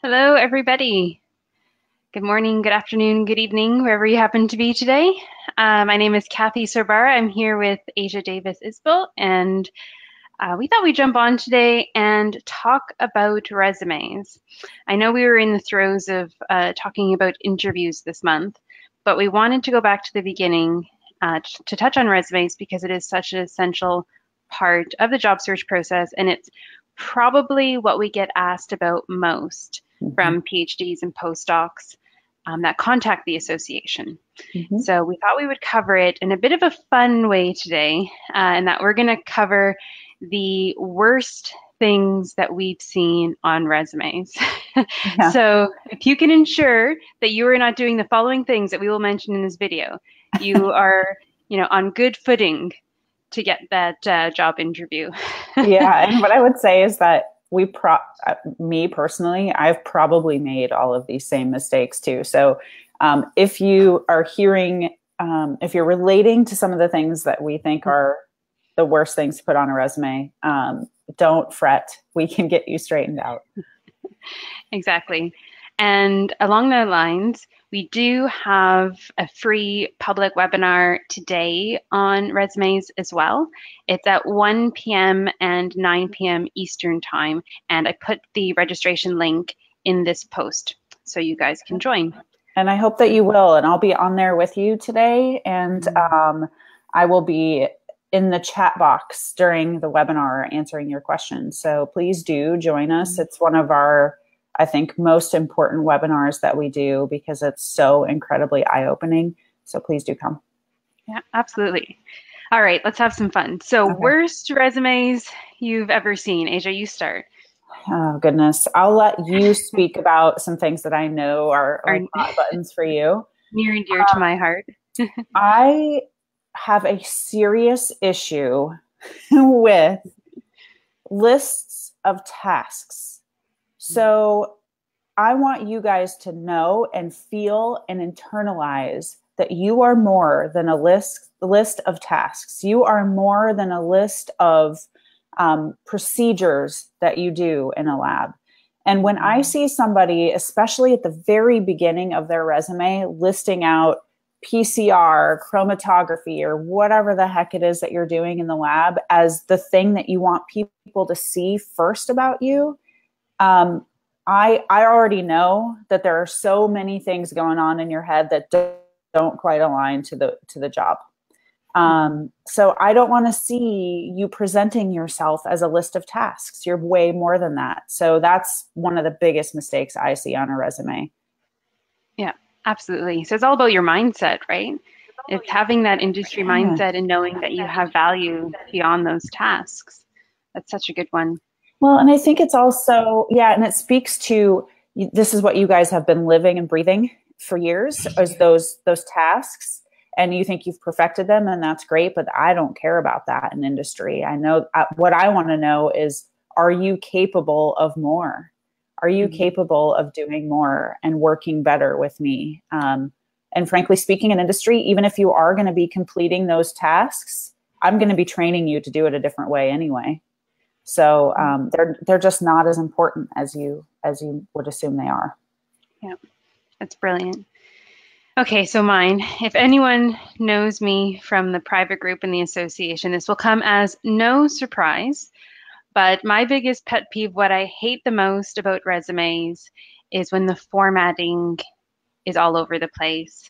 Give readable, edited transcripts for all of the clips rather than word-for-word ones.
Hello, everybody. Good morning, good afternoon, good evening, wherever you happen to be today. My name is Kathy Sorbara. I'm here with Asia Davis Isbell, and we thought we'd jump on today and talk about resumes. I know we were in the throes of talking about interviews this month, but we wanted to go back to the beginning to touch on resumes because it is such an essential part of the job search process, and it's probably what we get asked about most Mhm. from PhDs and postdocs that contact the association. Mhm. So we thought we would cover it in a bit of a fun way today, and that we're going to cover the worst things that we've seen on resumes. Yeah. So if you can ensure that you are not doing the following things that we will mention in this video, you are, on good footing to get that job interview. Yeah. And what I would say is that me personally, I've probably made all of these same mistakes too. So if you are if you're relating to some of the things that we think are the worst things to put on a resume, don't fret. We can get you straightened out. Exactly. And along those lines, we do have a free public webinar today on resumes as well. It's at 1 p.m. and 9 p.m. Eastern time. And I put the registration link in this post so you guys can join. And I hope that you will. And I'll be on there with you today. And I will be in the chat box during the webinar answering your questions. So please do join us. It's one of our, I think, most important webinars that we do because it's so incredibly eye-opening. So please do come. Yeah, absolutely. All right, let's have some fun. So Okay. worst resumes you've ever seen. Asia, you start. Oh, goodness. I'll let you speak about some things that I know are like hot buttons for you. Near and dear to my heart. I have a serious issue with lists of tasks. So I want you guys to know and feel and internalize that you are more than a list of tasks. You are more than a list of procedures that you do in a lab. And when I see somebody, especially at the very beginning of their resume, listing out PCR, chromatography, or whatever the heck it is that you're doing in the lab as the thing that you want people to see first about you, I already know that there are so many things going on in your head that don't quite align to the job. So I don't want to see you presenting yourself as a list of tasks. You're way more than that. So that's one of the biggest mistakes I see on a resume. Yeah, absolutely. So it's all about your mindset, right? It's having that industry mindset and knowing that you have value beyond those tasks. That's such a good one. Well, and I think it's also, and it speaks to, this is what you guys have been living and breathing for years, is those tasks. And you think you've perfected them, and that's great, but I don't care about that in industry. I know what I want to know is, are you capable of more? Are you capable of doing more and working better with me? And frankly speaking, in industry, even if you are going to be completing those tasks, I'm going to be training you to do it a different way anyway. So they're just not as important as you would assume they are. Yeah, that's brilliant. Okay, so mine. If anyone knows me from the private group in the association, this will come as no surprise. But my biggest pet peeve, what I hate the most about resumes, is when the formatting is all over the place.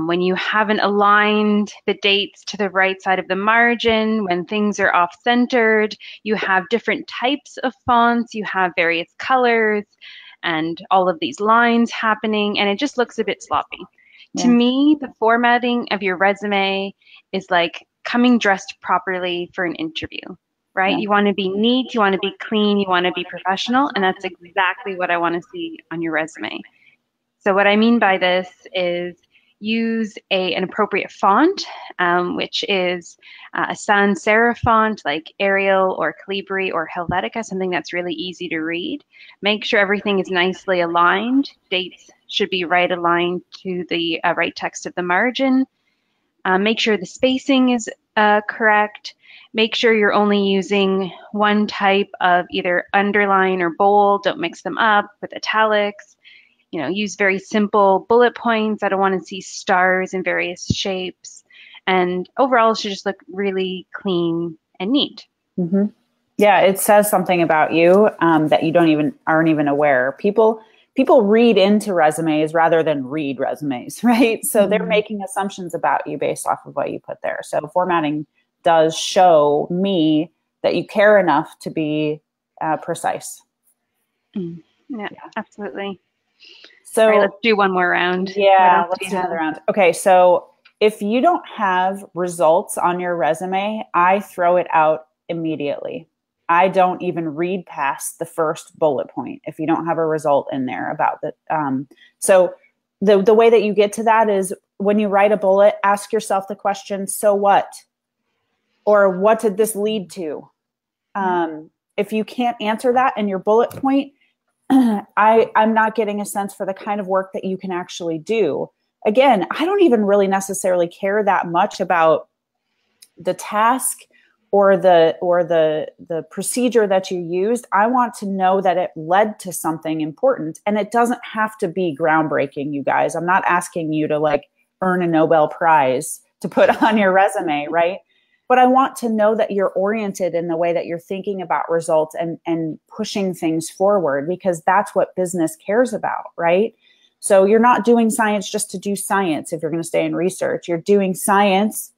When you haven't aligned the dates to the right side of the margin, when things are off-centered, you have different types of fonts, you have various colors, and all of these lines happening, and it just looks a bit sloppy. To me, the formatting of your resume is like coming dressed properly for an interview, right? You want to be neat, you want to be clean, you want to be professional, and that's exactly what I want to see on your resume. So what I mean by this is use an appropriate font, which is a sans serif font like Arial or Calibri or Helvetica, something that's really easy to read. Make sure everything is nicely aligned. Dates should be right aligned to the right text of the margin. Make sure the spacing is correct. Make sure you're only using one type of either underline or bold. Don't mix them up with italics. Use very simple bullet points. I don't want to see stars in various shapes. And overall, it should just look really clean and neat. Mm-hmm. Yeah, it says something about you that you aren't even aware. People read into resumes rather than read resumes, right? So they're making assumptions about you based off of what you put there. So formatting does show me that you care enough to be precise. Yeah, absolutely. So all right, let's do one more round. Yeah, let's do another round. Okay, so if you don't have results on your resume, I throw it out immediately. I don't even read past the first bullet point if you don't have a result in there about it. So the way that you get to that is when you write a bullet, ask yourself the question, so what? Or what did this lead to? If you can't answer that in your bullet point, I'm not getting a sense for the kind of work that you can actually do. Again, I don't even really necessarily care that much about the task or the procedure that you used. I want to know that it led to something important, and it doesn't have to be groundbreaking, you guys. I'm not asking you to like earn a Nobel Prize to put on your resume, right? But I want to know that you're oriented in the way that you're thinking about results and pushing things forward, because that's what business cares about, right? So you're not doing science just to do science if you're going to stay in research. You're doing science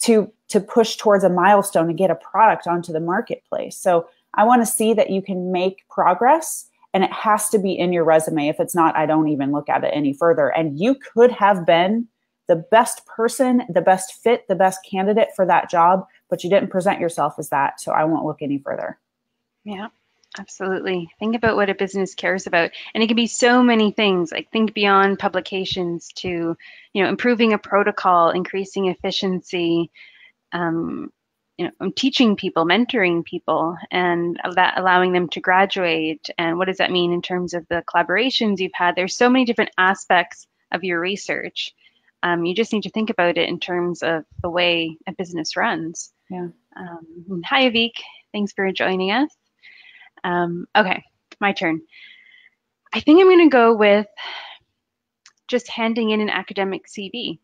to push towards a milestone and get a product onto the marketplace. So I want to see that you can make progress, and it has to be in your resume. If it's not, I don't even look at it any further. And you could have been the best person, the best fit, the best candidate for that job, but you didn't present yourself as that. So I won't look any further. Yeah, absolutely. Think about what a business cares about. And it can be so many things, like think beyond publications to, improving a protocol, increasing efficiency, teaching people, mentoring people, and that allowing them to graduate. And what does that mean in terms of the collaborations you've had? There's so many different aspects of your research. You just need to think about it in terms of the way a business runs. Yeah. Hi, Avik. Thanks for joining us. Okay, my turn. I think I'm going to go with just handing in an academic CV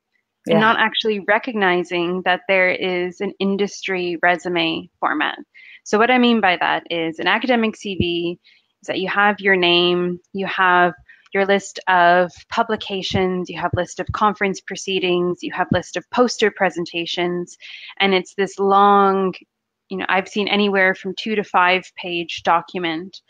and not actually recognizing that there is an industry resume format. So what I mean by that is an academic CV is that you have your name, you have your list of publications, you have list of conference proceedings, you have list of poster presentations, and it's this long, I've seen anywhere from 2 to 5 page document.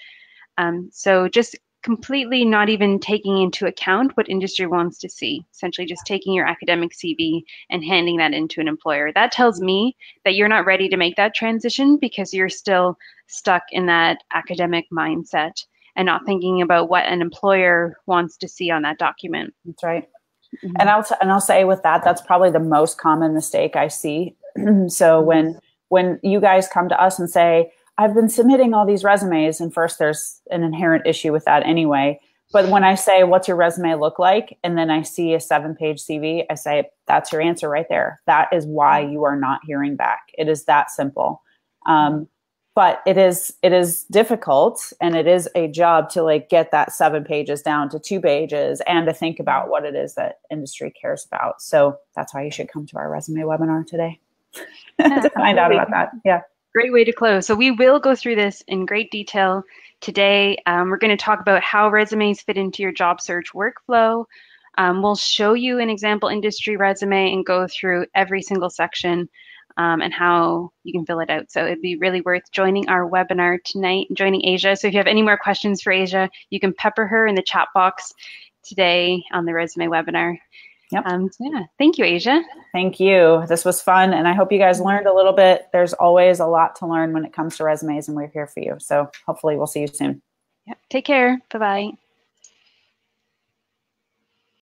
So just completely not even taking into account what industry wants to see, essentially just taking your academic CV and handing that into an employer. That tells me that you're not ready to make that transition because you're still stuck in that academic mindset and not thinking about what an employer wants to see on that document. That's right. Mm-hmm. And I'll say with that, that's probably the most common mistake I see. So when you guys come to us and say, I've been submitting all these resumes, and first there's an inherent issue with that anyway. But when I say, what's your resume look like? And then I see a 7-page CV, I say, that's your answer right there. That is why you are not hearing back. It is that simple. But it is difficult, and it is a job to like get that 7 pages down to 2 pages and to think about what it is that industry cares about. So that's why you should come to our resume webinar today to find out about that. Yeah. Great way to close. So we will go through this in great detail today. We're going to talk about how resumes fit into your job search workflow. We'll show you an example industry resume and go through every single section and how you can fill it out. So it'd be really worth joining our webinar tonight and joining Asia. So if you have any more questions for Asia, you can pepper her in the chat box today on the resume webinar. Yep. Yeah. Thank you, Asia. Thank you. This was fun. And I hope you guys learned a little bit. There's always a lot to learn when it comes to resumes, and we're here for you. So hopefully we'll see you soon. Yep. Take care. Bye-bye.